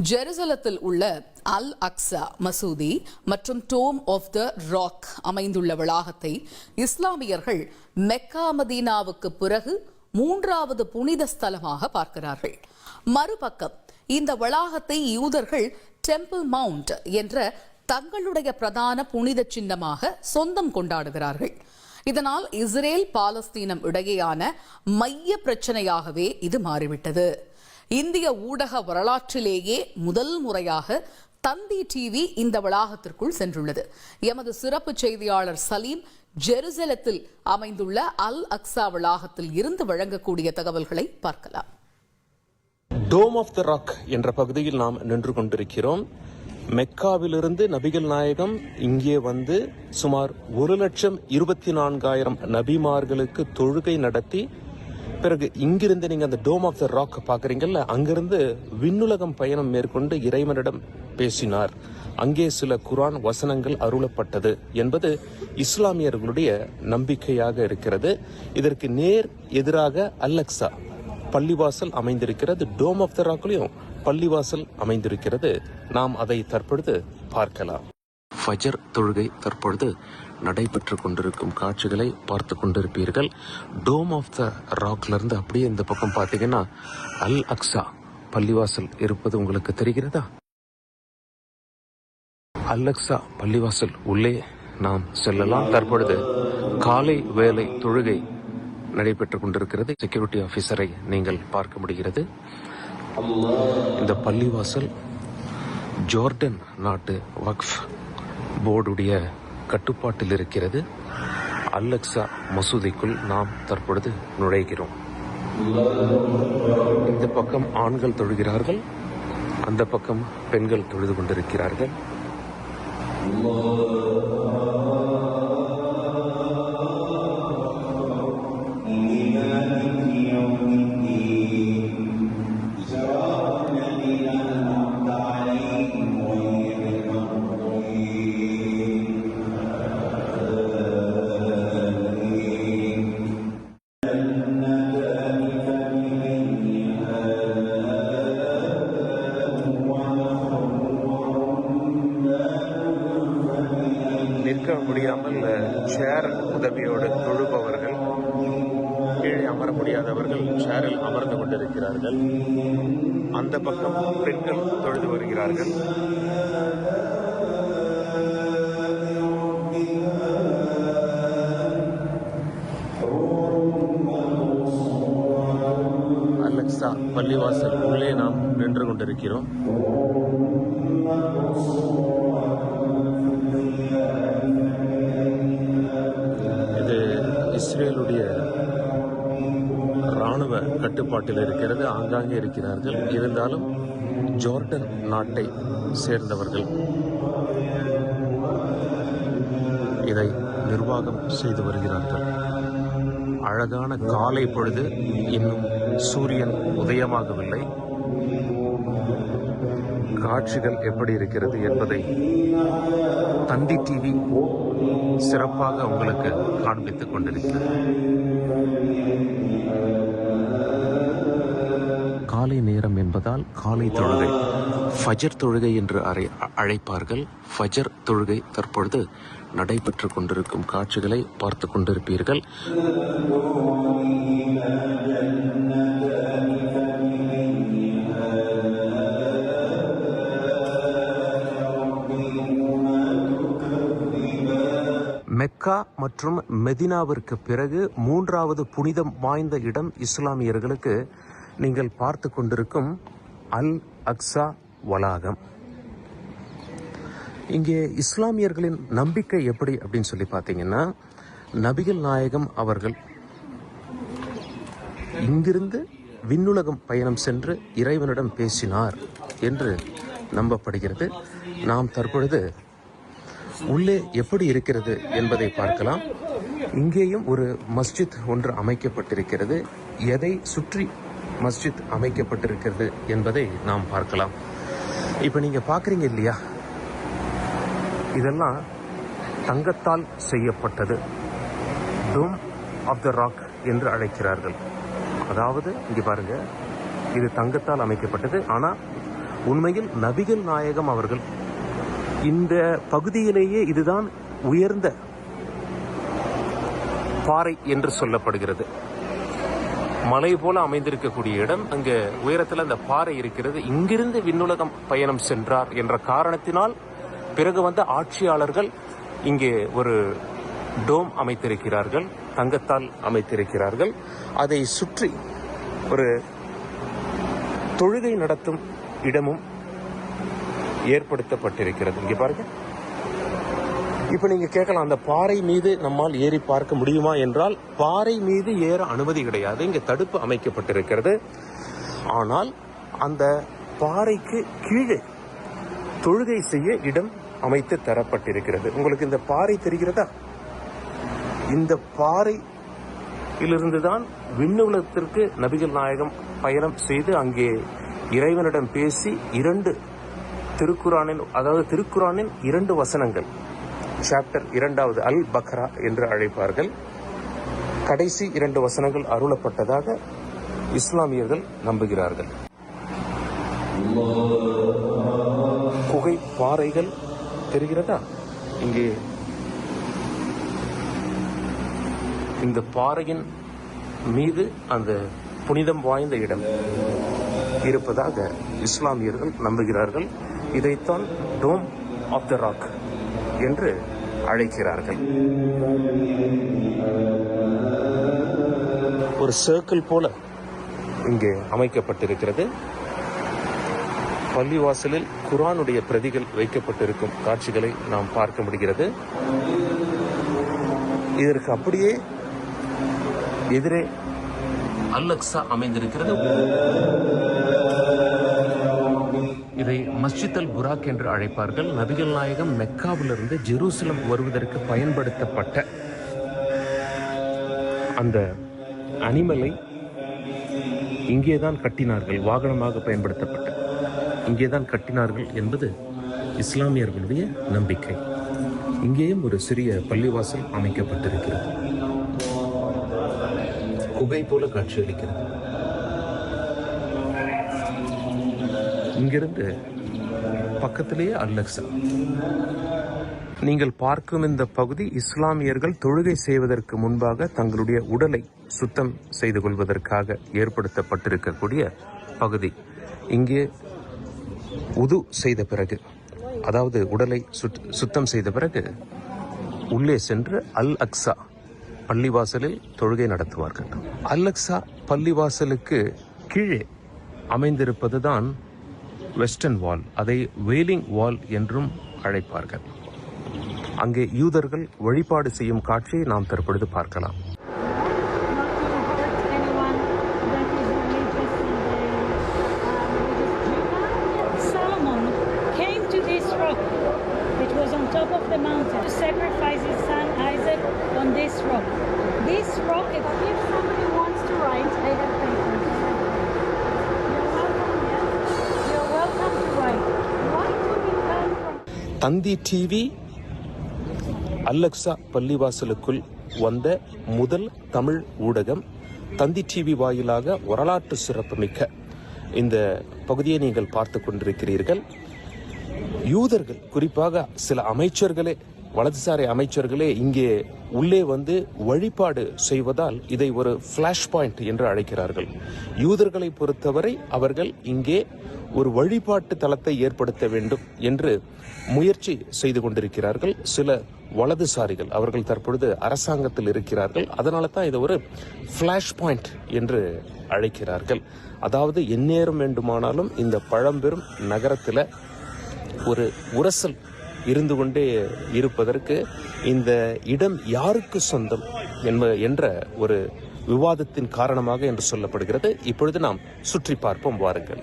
ஜெருசலத்தில் உள்ள அல் அக்ஸா மசூதி மற்றும் டோம் ஆஃப் த ராக் அமைந்துள்ள வளாகத்தை இஸ்லாமியர்கள் மெக்கா மதீனாவுக்கு பிறகு மூன்றாவது புனித ஸ்தலமாக பார்க்கிறார்கள். மறுபக்கம் இந்த வளாகத்தை யூதர்கள் டெம்பிள் மவுண்ட் என்ற தங்களுடைய பிரதான புனித சின்னமாக சொந்தம் கொண்டாடுகிறார்கள். இதனால் இஸ்ரேல் பாலஸ்தீனம் இடையேயான மைய பிரச்சனையாகவே இது மாறிவிட்டது. இந்திய ஊடக வரலாற்றிலேயே முதல் முறையாக தந்தி டிவி இந்த வளாகத்திற்குள் சென்றுள்ளது. எமது சிறப்பு செய்தியாளர் சலீம் ஜெருசலத்தில் அமைந்துள்ள அல் அக்ஸா வளாகத்தில் இருந்து வழங்கக்கூடிய தகவல்களை பார்க்கலாம். டோம் ஆஃப் த ராக் என்ற பகுதியில் நாம் நின்று கொண்டிருக்கிறோம். மெக்காவிலிருந்து நபிகள் நாயகம் இங்கே வந்து சுமார் 1,24,000 நபிமார்களுக்கு தொழுகை நடத்தி பிறகு இங்கிருந்து நீங்க அந்த டோம் ஆஃப் த ராக் பாக்குறீங்கல்ல, அங்கிருந்து விண்ணுலகம் பயணம் மேற்கொண்டு இறைவனிடம் பேசினார். அங்கே சில குர்ஆன் வசனங்கள் அருளப்பட்டது என்பது இஸ்லாமியர்களுடைய நம்பிக்கையாக இருக்கிறது. இதற்கு நேர் எதிராக அல் அக்ஸா பள்ளிவாசல் அமைந்திருக்கிறது. டோம் ஆஃப் த ராக்லயும் பள்ளிவாசல் அமைந்திருக்கிறது. நாம் அதை தற்பொழுது பார்க்கலாம். ஃபஜர் தொழுகை தற்பொழுது நடைபெற்றுக் கொண்டிருக்கும் காட்சிகளை பார்த்து கொண்டிருப்பீர்கள். டோம் ஆஃப் த ராக்ல இருந்து அப்படியே இந்த பக்கம் பார்த்தீங்கன்னா அல் அக்ஸா பள்ளிவாசல் இருப்பது உங்களுக்கு தெரிகிறதா? அல் அக்ஸா பள்ளிவாசல் உள்ளே நாம் செல்லலாம். தற்பொழுது காலை வேலை தொழுகை நடைபெற்றுக் கொண்டிருக்கிறது. செக்யூரிட்டி ஆபீசரை நீங்கள் பார்க்க முடிகிறது. இந்த பள்ளிவாசல் ஜோர்டன் நாட்டு வக்ஃப் போர்டுடைய கட்டுப்பாட்டில் இருக்கிறது. அல் அக்ஸா மசூதிக்குள் நாம் தற்பொழுது நுழைகிறோம். இந்த பக்கம் ஆண்கள் தொழுகிறார்கள், அந்த பக்கம் பெண்கள் தொழுது கொண்டிருக்கிறார்கள். நிற்க முடியாமல் சேர் உதவியோடு தொழுபவர்கள், கீழே அமர முடியாதவர்கள் சேரில் அமர்ந்து கொண்டிருக்கிறார்கள். அந்த பக்கம் பெண்கள் தொழுது வருகிறார்கள். அல் அக்ஸா பள்ளிவாசல் உள்ளே நாம் நின்று கொண்டிருக்கிறோம். இது இஸ்ரேலுடைய ராணுவ கட்டுப்பாட்டில் இருக்கிறது. ஆங்காங்கே இருக்கிறார்கள். இருந்தாலும் ஜோர்டன் நாட்டை சேர்ந்தவர்கள் இதை நிர்வாகம் செய்து வருகிறார்கள். அழகான காலை பொழுது, இன்னும் சூரியன் உதயமாகவில்லை. காட்சிகள் எப்படி இருக்கிறது என்பதை தந்தி டிவி சிறப்பாக உங்களுக்கு காண்பித்துக் கொண்டிருக்கிறது. காலை நேரம் என்பதால் காலை தொழுகை, ஃபஜர் தொழுகை என்று அழைப்பார்கள். ஃபஜர் தொழுகை தற்பொழுது நடைபெற்றுக் கொண்டிருக்கும் காட்சிகளை பார்த்து கொண்டிருப்பீர்கள். மெக்கா மற்றும் மெதினாவிற்கு பிறகு மூன்றாவது புனிதம் வாய்ந்த இடம் இஸ்லாமியர்களுக்கு நீங்கள் பார்த்து கொண்டிருக்கும் அல் அக்ஸா வளாகம். இங்கே இஸ்லாமியர்களின் நம்பிக்கை எப்படி அப்படின்னு சொல்லி பார்த்தீங்கன்னா, நபிகள் நாயகம் அவர்கள் இங்கிருந்து விண்ணுலகம் பயணம் சென்று இறைவனிடம் பேசினார் என்று நம்பப்படுகிறது. நாம் தற்பொழுது உள்ளே எப்படி இருக்கிறது என்பதை பார்க்கலாம். இங்கேயும் ஒரு மஸ்ஜித் ஒன்று அமைக்கப்பட்டிருக்கிறது. எதை சுற்றி மஸ்ஜித் அமைக்கப்பட்டிருக்கிறது என்பதை நாம் பார்க்கலாம். இப்போ நீங்க பார்க்குறீங்க இல்லையா, இதெல்லாம் தங்கத்தால் செய்யப்பட்டது. டோம் ஆஃப் த ராக் என்று அழைக்கிறார்கள். அதாவது இங்கே பாருங்க, இது தங்கத்தால் அமைக்கப்பட்டது. ஆனால் உண்மையில் நபிகள் நாயகம் அவர்கள் இந்த பகுதியிலேயே இதுதான் உயர்ந்த பாறை என்று சொல்லப்படுகிறது. மலை போல அமைந்திருக்கக்கூடிய இடம், அங்க உயரத்தில் அந்த பாறை இருக்கிறது. இங்கிருந்து விண்ணுலகம் பயணம் சென்றார் என்ற காரணத்தினால் பிறகு வந்த ஆட்சியாளர்கள் இங்கே ஒரு டோம் அமைத்திருக்கிறார்கள், தங்கத்தால் அமைத்திருக்கிறார்கள். அதை சுற்றி ஒரு தொழுகை நடத்தும் இடமும் ஏற்படுத்தப்பட்டிருக்கிறது. இங்கே பாருங்க. இப்ப நீங்க கேட்கலாம், அந்த பாறை மீது நம்மால் ஏறி பார்க்க முடியுமா என்றால், பாறை மீது ஏற அனுமதி கிடையாது. இங்க தடுப்பு அமைக்கப்பட்டிருக்கிறது. ஆனால் அந்த பாறைக்கு கீழே தொழுகை செய்ய இடம் அமைத்து தரப்பட்டிருக்கிறது. உங்களுக்கு இந்த பாறை தெரிகிறதா? இந்த பாறையிலிருந்துதான் விண்ணுலகத்திற்கு நபிகள் நாயகம் பயணம் செய்து அங்கே இறைவனிடம் பேசி 2 திருக்குரானின், அதாவது திருக்குரானின் 2 வசனங்கள், சாப்டர் 2வது அல் பக்ரா என்று அழைப்பார்கள், கடைசி 2 வசனங்கள் அருளப்பட்டதாக இஸ்லாமியர்கள் நம்புகிறார்கள். குகை பாறைகள் தெரிகிறதா? இங்கே இந்த பாறையின் மீது அந்த புனிதம் வாய்ந்த இடம் இருப்பதாக இஸ்லாமியர்கள் நம்புகிறார்கள். இதைத்தான் டோம் ஆஃப் த ராக் என்று அழைக்கிறார்கள். ஒரு சர்க்கிள் போல இங்கே அமைக்கப்பட்டிருக்கிறது. பள்ளிவாசலில் குர்ஆனுடைய பிரதிகள் வைக்கப்பட்டிருக்கும் காட்சிகளை நாம் பார்க்க முடிகிறது. இதற்கு அப்படியே எதிரே அல் அக்ஸா அமைந்திருக்கிறது. இதை மஸ்ஜித் அல் புராக் என்று அழைப்பார்கள். நபிகள் நாயகம் மெக்காவிலிருந்து ஜெருசலம் வருவதற்கு பயன்படுத்தப்பட்ட அந்த அனிமலை இங்கேதான் கட்டினார்கள், வாகனமாக பயன்படுத்தப்பட்ட இங்கேதான் கட்டினார்கள் என்பது இஸ்லாமியர்களுடைய நம்பிக்கை. இங்கேயும் ஒரு சிறிய பள்ளிவாசல் அமைக்கப்பட்டிருக்கிறது. குகை போல காட்சியளிக்கிறது. இங்கிருந்து பக்கத்திலேயே அல் அக்ஸா. நீங்கள் பார்க்கும் இந்த பகுதி இஸ்லாமியர்கள் தொழுகை செய்வதற்கு முன்பாக தங்களுடைய உடலை சுத்தம் செய்து கொள்வதற்காக ஏற்படுத்தப்பட்டிருக்கக்கூடிய பகுதி. இங்கே உது செய்த பிறகு, அதாவது உடலை சுத்தம் செய்த பிறகு உள்ளே சென்று அல் அக்ஸா பள்ளிவாசலில் தொழுகை நடத்துவார்கள். அல் அக்ஸா பள்ளிவாசலுக்கு கீழே அமைந்திருப்பதுதான் வெஸ்டர்ன் வால். அதை வெயிலிங் வால் என்றும் அழைப்பார்கள். அங்கே யூதர்கள் வழிபாடு செய்யும் காட்சியை நாம் தற்பொழுது பார்க்கலாம். தந்தி டிவி அல் அக்ஸா பள்ளிவாசலுக்குள் வந்த முதல் தமிழ் ஊடகம். தந்தி டிவி வாயிலாக வரலாற்று சிறப்புமிக்க இந்த பகுதியை நீங்கள் பார்த்து கொண்டிருக்கிறீர்கள். யூதர்கள், குறிப்பாக சில அமைச்சர்களே, வலதுசாரி அமைச்சர்களே இங்கே உள்ளே வந்து வழிபாடு செய்வதால் இதை ஒரு ஃபிளாஷ் பாயிண்ட் என்று அழைக்கிறார்கள். யூதர்களை பொறுத்தவரை அவர்கள் இங்கே ஒரு வழிபாட்டு தலத்தை ஏற்படுத்த வேண்டும் என்று முயற்சி செய்து கொண்டிருக்கிறார்கள். சில வலதுசாரிகள், அவர்கள் தற்பொழுது அரசாங்கத்தில் இருக்கிறார்கள், அதனால தான் இதை ஒரு ஃபிளாஷ் பாயிண்ட் என்று அழைக்கிறார்கள். அதாவது எந்நேரம் வேண்டுமானாலும் இந்த பழம்பெரும் நகரத்தில் ஒரு உரசல் இருந்து கொண்டே இருப்பதற்கு இந்த இடம் யாருக்கு சொந்தம் என்ற ஒரு விவாதத்தின் காரணமாக என்று சொல்லப்படுகிறது. இப்பொழுது நாம் சுற்றி பார்ப்போம், வாருங்கள்.